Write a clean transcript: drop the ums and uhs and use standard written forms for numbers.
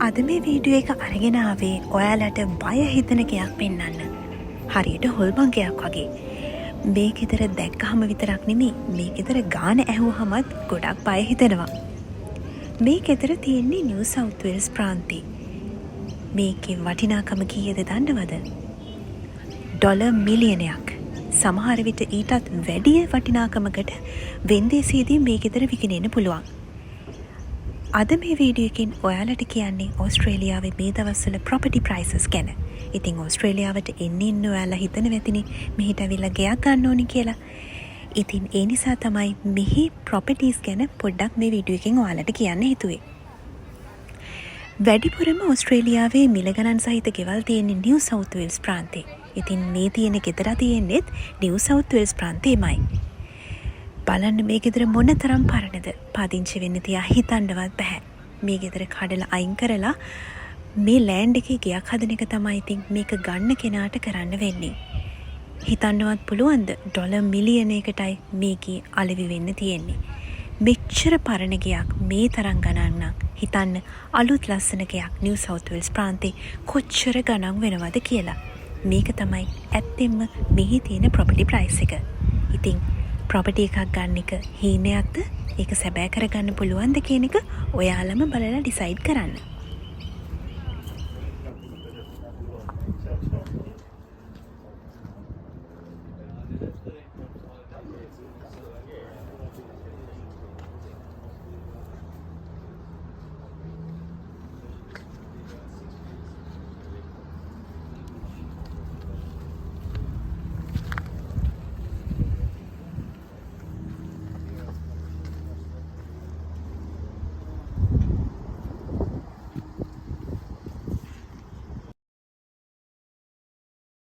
අද මේ වීඩියෝ එක අරගෙන ආවේ ඔයාලට බය හිතන ගයක් පෙන්වන්න. හරියට හොල්මන් ගයක් වගේ. මේ ගෙදර දැක්කහම විතරක් නෙමෙයි මේ ගෙදර ගාන ඇහුවහමත් ගොඩක් බය හිතෙනවා. මේ ගෙදර තියෙන්නේ නිව් සවුත් වෙල්ස් ප්‍රාන්තේ. මේකේ වටිනාකම කීයද දන්නවද? ඩොලර් මිලියනයක්. සමහර විට ඊටත් වැඩිය වටිනාකමකට වෙන්දේසියේදී මේ ගෙදර විකිනෙන්න පුළුවන්. අද මේ වීඩියෝ එකෙන් ඔයාලට කියන්නේ ඕස්ට්‍රේලියාවේ මේ දවස්වල property prices ගැන. ඉතින් ඕස්ට්‍රේලියාවට එන්න ඔයාලා හිතන වෙතිනේ මෙහෙට ඇවිල්ලා ගෙයක් ගන්න ඕනි කියලා. ඉතින් ඒ නිසා තමයි මෙහි properties ගැන පොඩ්ඩක් මේ වීඩියෝ එකෙන් ඔයාලට කියන්න හිතුවේ. වැඩිපුරම ඕස්ට්‍රේලියාවේ මිල ගණන් සහිත ගෙවල් තියෙන්නේ නිව් සවුත් වෙල්ස් ප්‍රාන්තේ. ඉතින් මේ තියෙන ගෙදර තියෙන්නේත් නිව් සවුත් වෙල්ස් ප්‍රාන්තේමයි. බලන්න මේ ගෙදර මොන තරම් පරණද පදිංචි වෙන්න තියා හිතන්නවත් බෑ. මේ ගෙදර කඩලා අයින් කරලා මේ ලෑන්ඩ් එකේ ගෙයක් හදන එක තමයි ඉතින් මේක ගන්න කෙනාට කරන්න වෙන්නේ. හිතන්නවත් පුළුවන්ද ඩොලර් මිලියනයකටයි මේකේ අලෙවි වෙන්න තියෙන්නේ. මෙච්චර පරණ ගෙයක් මේ තරම් ගණන් නම් හිතන්න අලුත් ලස්සන ගෙයක් නිව් සවුත් වෙල්ස් ප්‍රාන්තේ කොච්චර ගණන් වෙනවද කියලා. මේක තමයි ඇත්තෙන්ම මෙහි තියෙන property price එක. ඉතින් ප්‍රොපර්ටි එකක් ගන්න එක හීනයක්ද? ඒක සැබෑ කරගන්න පුළුවන්ද කියන එක ඔයාලම බලලා ඩිසයිඩ් කරන්න.